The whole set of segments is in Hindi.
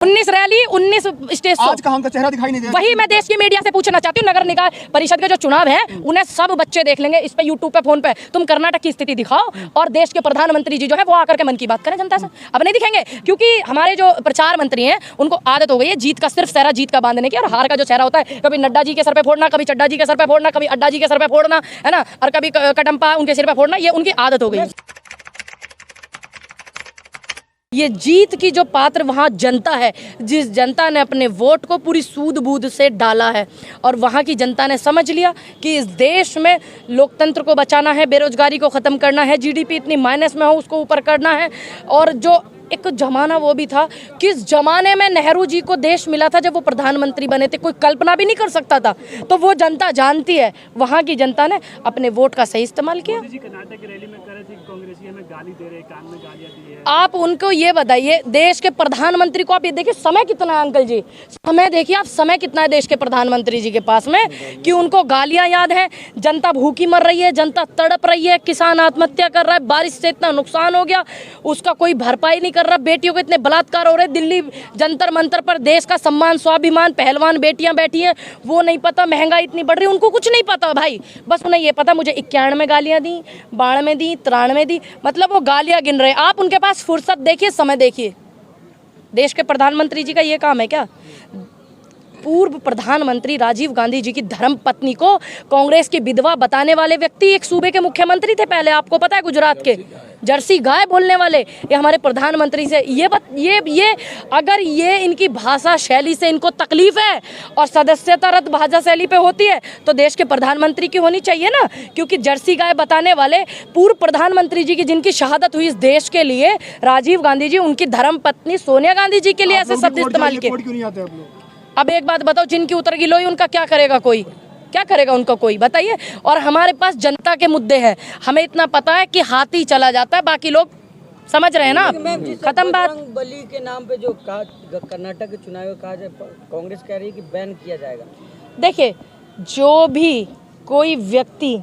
19 रैली 19 स्टेज शो। आज कहाँ उनका चेहरा दिखाई नहीं दे रहा। वही मैं देश की मीडिया से पूछना चाहती हूँ, नगर निकाय परिषद के जो चुनाव है उन्हें सब बच्चे देख लेंगे इस पे, यूट्यूब पे, फोन पे। तुम कर्नाटक की स्थिति दिखाओ और देश के प्रधानमंत्री जी जो है वो आकर के मन की बात करें जनता से। अब नहीं दिखेंगे क्योंकि हमारे जो प्रचार मंत्री हैं उनको आदत हो गई है जीत का, सिर्फ सहरा जीत का बांधने की, और हार का जो सहरा होता है कभी नड्डा जी के सर पे फोड़ना, कभी चड्डा जी के सर पे फोड़ना, कभी अड्डा जी के सर पे फोड़ना, है ना, और कभी कटम्पा उनके सिर पे फोड़ना, ये उनकी आदत हो गई है। ये जीत की जो पात्र वहाँ जनता है, जिस जनता ने अपने वोट को पूरी सूद बूद से डाला है, और वहाँ की जनता ने समझ लिया कि इस देश में लोकतंत्र को बचाना है, बेरोजगारी को ख़त्म करना है, जीडीपी इतनी माइनस में हो उसको ऊपर करना है। और जो एक ज़माना वो भी था, किस ज़माने में नेहरू जी को देश मिला था जब वो प्रधानमंत्री बने थे, कोई कल्पना भी नहीं कर सकता था। तो वो जनता जानती है, वहाँ की जनता ने अपने वोट का सही इस्तेमाल किया। कर्नाटक की रैली में कह रहे थे कांग्रेसी हमें गाली दे रहे, कान में गालियां दी है। आप उनको ये बताइए, देश के प्रधानमंत्री को आप ये देखिए समय कितना है अंकल जी, समय देखिए आप, समय कितना है देश के प्रधानमंत्री जी के पास में कि उनको गालियां याद हैं। जनता भूखी मर रही है, जनता तड़प रही है, किसान आत्महत्या कर रहा है, बारिश से इतना नुकसान हो गया उसका कोई भरपाई नहीं कर रहा, बेटियों के इतने बलात्कार हो रहे, दिल्ली जंतर मंतर पर देश का सम्मान स्वाभिमान पहलवान बेटियां बैठी हैं, वो नहीं पता, महंगाई इतनी बढ़ रही है, उनको कुछ नहीं पता भाई, बस उन्हें ये पता मुझे 91 में गालियां दी, 92 में दी, 93 में दी, मतलब वो गालियां गिन रहे। आप उनके पास फुर्सत देखिए, समय देखिए। देश के प्रधानमंत्री जी का ये काम है क्या? पूर्व प्रधानमंत्री राजीव गांधी जी की धर्म पत्नी को कांग्रेस की विधवा बताने वाले व्यक्ति एक सूबे के मुख्यमंत्री थे पहले, आपको पता है, गुजरात के, जर्सी गाय बोलने वाले, ये हमारे प्रधानमंत्री से ये अगर ये इनकी भाषा शैली से इनको तकलीफ है और सदस्यता रद्द भाषा शैली पे होती है तो देश के प्रधानमंत्री की होनी चाहिए ना, क्योंकि जर्सी गाय बताने वाले पूर्व प्रधानमंत्री जी की जिनकी शहादत हुई इस देश के लिए, राजीव गांधी जी, उनकी धर्म पत्नी सोनिया गांधी जी के लिए ऐसे शब्द इस्तेमाल किए। अब एक बात बताओ, जिनकी उतर की लोई उनका क्या करेगा कोई, क्या करेगा उनका कोई, बताइए। और हमारे पास जनता के मुद्दे हैं, हमें इतना पता है कि हाथी चला जाता है, बाकी लोग समझ रहे हैं ना। खत्म बात। बली के नाम पे जो कर्नाटक के चुनाव में कहा जाए, कांग्रेस कह रही है कि बैन किया जाएगा। देखिए, जो भी कोई व्यक्ति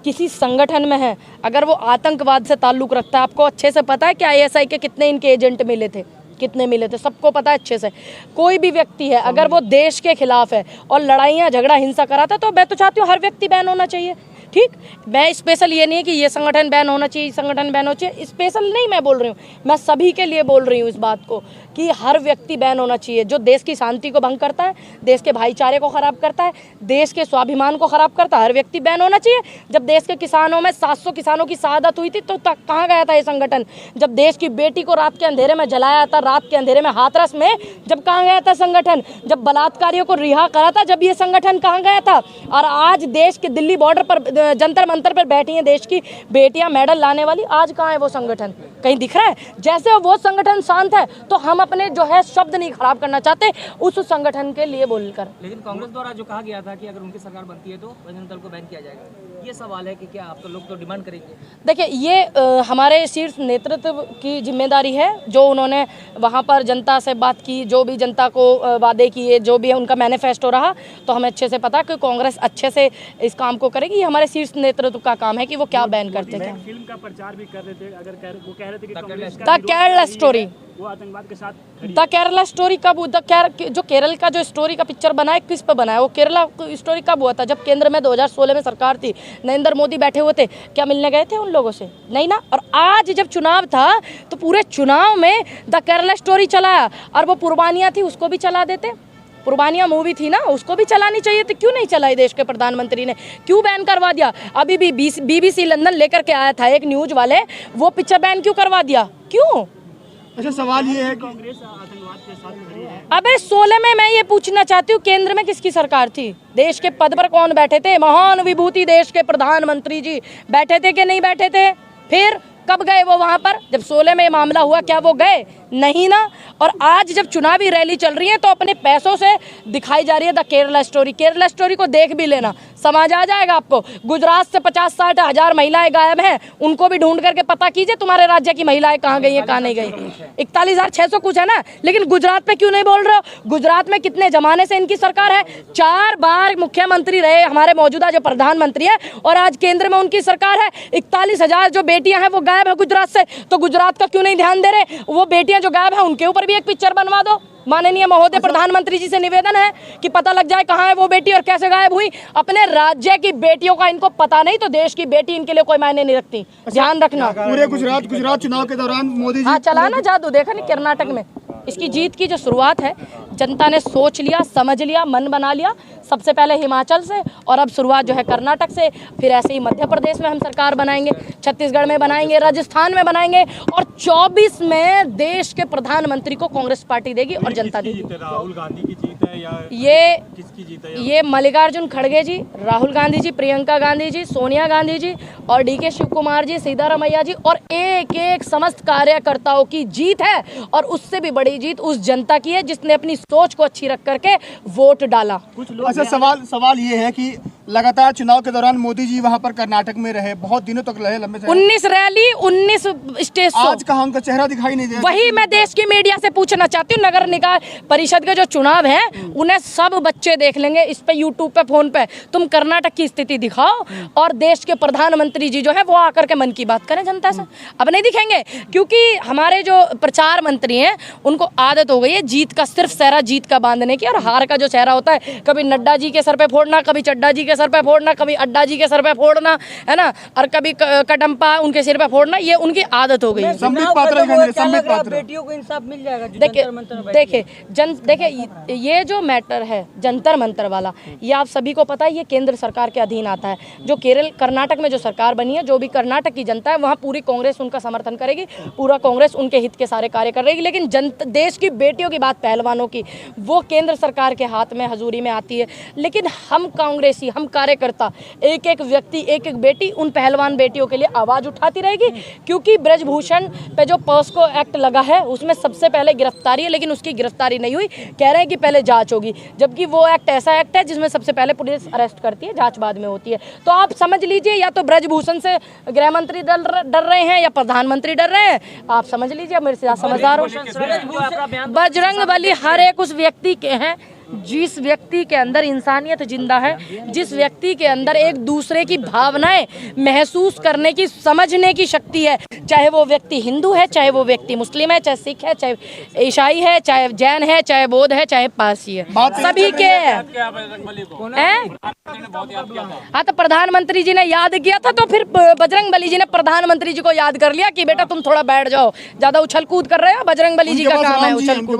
किसी संगठन में है, अगर वो आतंकवाद से ताल्लुक़ रखता है, आपको अच्छे से पता है कि ISI के कितने इनके एजेंट मिले थे, कितने मिले थे, सबको पता है अच्छे से। कोई भी व्यक्ति है अगर वो देश के खिलाफ है और लड़ाइयाँ झगड़ा हिंसा कराता है तो मैं तो चाहती हूँ हर व्यक्ति बैन होना चाहिए, ठीक। मैं स्पेशल ये नहीं है कि ये संगठन बैन होना चाहिए, संगठन बैन होना चाहिए, स्पेशल नहीं मैं बोल रही हूँ, मैं सभी के लिए बोल रही हूँ इस बात को कि हर व्यक्ति बैन होना चाहिए जो देश की शांति को भंग करता है, देश के भाईचारे को ख़राब करता है, देश के स्वाभिमान को ख़राब करता है, हर व्यक्ति बैन होना चाहिए। जब देश के किसानों में 700 किसानों की शहादत हुई थी तो कहाँ गया था ये संगठन? जब देश की बेटी को रात के अंधेरे में जलाया था, रात के अंधेरे में हाथरस में, जब कहाँ गया था संगठन? जब बलात्कारियों को रिहा करा था, जब ये संगठन कहाँ गया था? और आज देश के दिल्ली बॉर्डर पर जंतर मंतर पर बैठी हैं देश की बेटियां मेडल लाने वाली, आज कहाँ है वो संगठन? कहीं दिख रहा है? जैसे वो संगठन शांत है तो हम अपने जो है शब्द नहीं खराब करना चाहते उस संगठन के लिए बोलकर। लेकिन कांग्रेस द्वारा जो कहा गया था कि अगर उनकी सरकार बनती है तो बजरंग दल को बैन किया जाएगा, ये सवाल है कि क्या आप तो लोग तो डिमांड करेंगे? देखिए, ये हमारे शीर्ष नेतृत्व की जिम्मेदारी है, जो उन्होंने वहाँ पर जनता से बात की, जो भी जनता को वादे किए, जो भी उनका मैनिफेस्टो रहा, तो हमें अच्छे से पता कि कांग्रेस अच्छे से इस काम को करेगी। ये हमारे शीर्ष नेतृत्व का काम है कि वो क्या बैन करते हैं। फिल्म का प्रचार भी कर रहे थे, अगर वो कह रहे थे कि द केरला स्टोरी, वो आतंकवाद के साथ, द केरला स्टोरी कब, जो केरल का जो स्टोरी का पिक्चर बना है, किस पे बना है? वो केरला स्टोरी कब हुआ था? जब केंद्र में 2016 में सरकार थी, नरेंद्र मोदी बैठे हुए थे, क्या मिलने गए थे उन लोगों से? नहीं ना। और आज जब चुनाव था तो पूरे चुनाव में द केरला स्टोरी चलाया, और वो पुरबानियाँ थी उसको भी चला देते। पुरबानिया मूवी थी ना, उसको भी चलानी चाहिए थी, क्यों नहीं चलाई देश के प्रधानमंत्री ने? क्यों बैन करवा दिया? अभी भी BBC लंदन लेकर के आया था एक न्यूज वाले, वो पिक्चर बैन क्यों करवा दिया? क्यों? अच्छा, सवाल ये है कांग्रेस आतंकवाद के साथ खड़ी है। अबे 16 में मैं ये पूछना चाहती हूँ, केंद्र में किसकी सरकार थी? देश के पद पर कौन बैठे थे? महान विभूति देश के प्रधानमंत्री जी बैठे थे कि नहीं बैठे थे? फिर कब गए वो वहाँ पर? जब 16 में मामला हुआ, क्या वो गए? नहीं ना। और आज जब चुनावी रैली चल रही है तो अपने पैसों से दिखाई जा रही है the Kerala story. Kerala story को देख भी लेना, समझ आ जाएगा आपको। गुजरात से 50-60 हज़ार महिलाएं गायब हैं, उनको भी ढूंढ करके पता कीजिए तुम्हारे राज्य की महिलाएं कहाँ गई हैं, कहाँ नहीं गई। 41,600 कुछ है ना, लेकिन गुजरात पे क्यों नहीं बोल रहे हो? गुजरात में कितने जमाने से इनकी सरकार है, 4 बार मुख्यमंत्री रहे हमारे मौजूदा जो प्रधानमंत्री है, और आज केंद्र में उनकी सरकार है। 41,000 जो बेटियां हैं वो गायब है गुजरात से, तो गुजरात का क्यों नहीं ध्यान दे रहे? वो बेटियां जो गायब है उनके ऊपर भी एक पिक्चर बनवा दो। माननीय महोदय प्रधानमंत्री जी से निवेदन है कि पता लग जाए कहाँ है वो बेटी और कैसे गायब हुई। अपने राज्य की बेटियों का इनको पता नहीं तो देश की बेटी इनके लिए कोई मायने नहीं रखती, ध्यान रखना। पूरे गुजरात चुनाव के दौरान मोदी जी हाँ चला ना जादू, देखा नहीं कर्नाटक में। इसकी जीत की जो शुरुआत है जनता ने सोच लिया, समझ लिया, मन बना लिया। सबसे पहले हिमाचल से और अब शुरुआत जो है कर्नाटक से, फिर ऐसे ही मध्य प्रदेश में हम सरकार बनाएंगे, छत्तीसगढ़ में बनाएंगे, राजस्थान में बनाएंगे और 24 में देश के प्रधानमंत्री को कांग्रेस पार्टी देगी और जनता देगी। राहुल गांधी की जीत है या किसकी जीत है? ये मल्लिकार्जुन खड़गे जी, राहुल गांधी जी, प्रियंका गांधी जी, सोनिया गांधी जी और डीके शिव कुमार जी, सिद्धारमैया जी और एक एक समस्त कार्यकर्ताओं की जीत है। और उससे भी बड़ी जीत उस जनता की है जिसने अपनी सोच को अच्छी रख करके वोट डाला। अच्छा, सवाल ये है कि लगातार चुनाव के दौरान मोदी जी वहां पर कर्नाटक में रहे, बहुत दिनों तक रहे, लंबे समय। 19 रैली, 19 स्टेज शो। आज कहाँ उनका चेहरा दिखाई नहीं दे। वही मैं देश की मीडिया से पूछना चाहती हूँ। नगर निकाय परिषद के जो चुनाव है उन्हें सब बच्चे देख लेंगे इस पे, यूट्यूब पे, फोन पे। तुम कर्नाटक की स्थिति दिखाओ और देश के प्रधानमंत्री जी जो है वो आकर के मन की बात करें जनता से। अब नहीं दिखेंगे क्योंकि हमारे जो प्रचार मंत्री हैं उनको आदत हो गई है जीत का, सिर्फ सेहरा जीत का बांधने की, और हार का जो चेहरा होता है कभी नड्डा जी के सर पे फोड़ना, कभी चड्डा जी के सर पे फोड़ना, कभी अड्डा जी के सर पे फोड़ना, है ना, और कभी कटम्पा उनके सिर पे फोड़ना, ये उनकी आदत हो गई है। बेटियों को इंसाफ मिल जाएगा। देखिए ये जो मैटर है जंतर मंतर वाला, ये आप सभी को पता है, ये केंद्र सरकार के अधीन आता है। जो कर्नाटक में जो सरकार बनी है, जो भी कर्नाटक की जनता है, वहाँ पूरी कांग्रेस उनका समर्थन करेगी, पूरा कांग्रेस उनके हित के सारे कार्य करेगी। लेकिन देश की बेटियों की बात, पहलवानों की, वो केंद्र सरकार के हाथ में हजूरी में आती है। लेकिन हम कांग्रेसी, हम कार्यकर्ता, एक एक व्यक्ति, एक एक बेटी उन पहलवान बेटियों के लिए आवाज उठाती रहेगी। क्योंकि ब्रजभूषण पे जो पॉस्को एक्ट लगा है उसमें सबसे पहले गिरफ्तारी है, लेकिन उसकी गिरफ्तारी नहीं हुई, कह रहे हैं कि पहले जांच होगी। जबकि वो एक्ट ऐसा एक्ट है जिसमें सबसे पहले पुलिस अरेस्ट करती है, जांच बाद में होती है। तो आप समझ लीजिए, या तो ब्रजभूषण से गृह मंत्री डर रहे हैं या प्रधानमंत्री डर रहे हैं, आप समझ लीजिए। मेरे से समझदार हो। बजरंग बली हर एक उस व्यक्ति के हैं जिस व्यक्ति के अंदर इंसानियत जिंदा है, जिस व्यक्ति के अंदर एक दूसरे की भावनाएं महसूस करने की, समझने की शक्ति है। चाहे वो व्यक्ति हिंदू है, चाहे वो व्यक्ति मुस्लिम है, चाहे सिख है, चाहे ईसाई है, चाहे जैन है, चाहे बौद्ध है, चाहे पारसी है, सभी के हैं। हाँ, तो प्रधानमंत्री जी ने याद किया था तो फिर बजरंग बली जी ने प्रधानमंत्री जी को याद कर लिया कि बेटा तुम थोड़ा बैठ जाओ, ज्यादा उछल कूद कर रहे हो। बजरंग बली जी का काम है उछल कूद।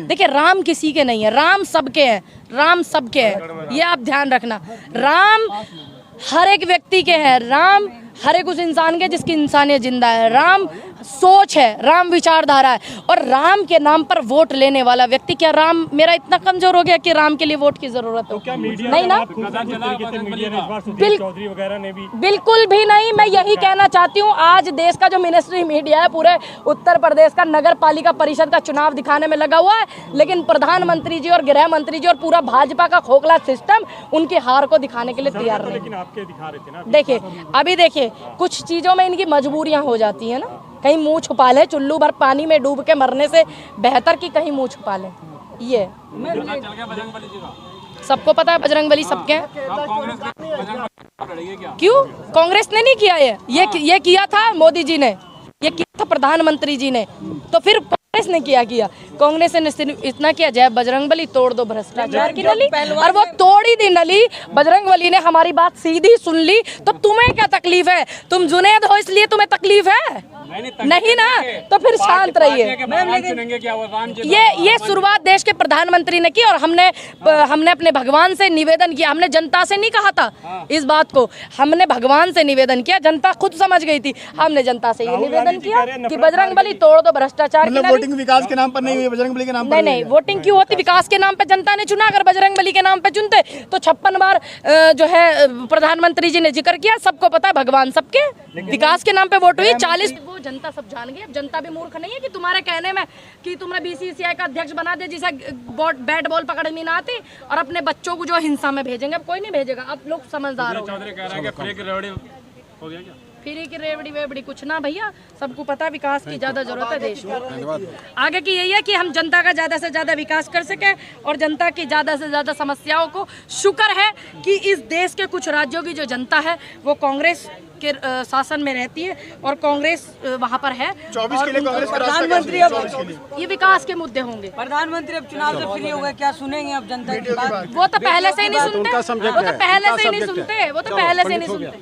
देखिए, राम किसी के नहीं है, राम सबके हैं, राम सबके हैं, ये आप ध्यान रखना। राम हर एक व्यक्ति के हैं, राम हर एक उस इंसान के जिसकी इंसानियत जिंदा है। राम सोच है, राम विचारधारा है। और राम के नाम पर वोट लेने वाला व्यक्ति, क्या राम मेरा इतना कमजोर हो गया कि राम के लिए वोट की जरूरत हो? नहीं ना, बिल्कुल भी नहीं। मैं यही कहना चाहती हूँ, आज देश का जो मिनिस्ट्री मीडिया है पूरे उत्तर प्रदेश का नगर पालिका परिषद का चुनाव दिखाने में लगा हुआ है, लेकिन प्रधानमंत्री जी और गृह मंत्री जी और पूरा भाजपा का खोखला सिस्टम उनकी हार को दिखाने के लिए तैयार नहीं। देखिए, अभी देखिए, कुछ चीजों में इनकी मजबूरियां हो जाती है ना। कहीं मुंह छुपा ले, चुल्लू भर पानी में डूब के मरने से बेहतर कि कहीं मुंह छुपा ले। ये सबको पता है बजरंग बली सबके हैं। क्यों कांग्रेस ने नहीं किया? ये किया था मोदी जी ने, ये किया था प्रधानमंत्री जी ने, तो फिर कांग्रेस ने किया कांग्रेस ने सिर्फ इतना किया, जय बजरंग बली तोड़ दो भ्रष्टाचार की नली, और वो तोड़ी दी नली। बजरंग बली ने हमारी बात सीधी सुन ली। तो तुम्हें क्या तकलीफ है? तुम जुनैद हो इसलिए तुम्हें तकलीफ है? नहीं ना, तो फिर शांत रहिए। ये शुरुआत देश के प्रधानमंत्री ने की और हमने अपने भगवान से निवेदन किया। हमने जनता से नहीं कहा था इस बात को, हमने भगवान से निवेदन किया। जनता खुद समझ गई थी। हमने जनता से ये निवेदन किया कि बजरंग बली तोड़ दो भ्रष्टाचार की। वोटिंग विकास के नाम पर नहीं हुई, बजरंग बली के नाम पर। नहीं, वोटिंग क्यों होती? विकास के नाम पे जनता ने चुना। अगर बजरंग बली के नाम पे चुनते तो 56 बार जो है प्रधानमंत्री जी ने जिक्र किया। सबको पता है भगवान सबके, विकास के नाम पे वोट हुई 40। वो जनता सब जान गई। अब जनता भी मूर्ख नहीं है कि तुम्हारे कहने में कि तुमने बीसीसीआई का अध्यक्ष बना दे जिसे बैट बॉल पकड़नी ना आती, और अपने बच्चों को जो हिंसा में भेजेंगे। अब कोई नहीं भेजेगा, अब लोग समझदार हो गए। फ्री की रेवड़ी वेवड़ी कुछ ना भैया, सबको पता विकास की ज्यादा जरूरत है देश में। आगे की यही है कि हम जनता का ज्यादा से ज्यादा विकास कर सके और जनता की ज्यादा से ज्यादा समस्याओं को। शुक्र है कि इस देश के कुछ राज्यों की जो जनता है वो कांग्रेस के शासन में रहती है और कांग्रेस वहाँ पर है। 24 के लिए कांग्रेस का रास्ता प्रधानमंत्री कैसे है? अब 24 के लिए ये विकास के मुद्दे होंगे। प्रधानमंत्री अब चुनाव से फ्री हो गए, क्या सुनेंगे अब जनता की बात? वो तो पहले से ही नहीं सुनते, वो तो पहले से ही नहीं सुनते, वो तो पहले से ही नहीं सुनते।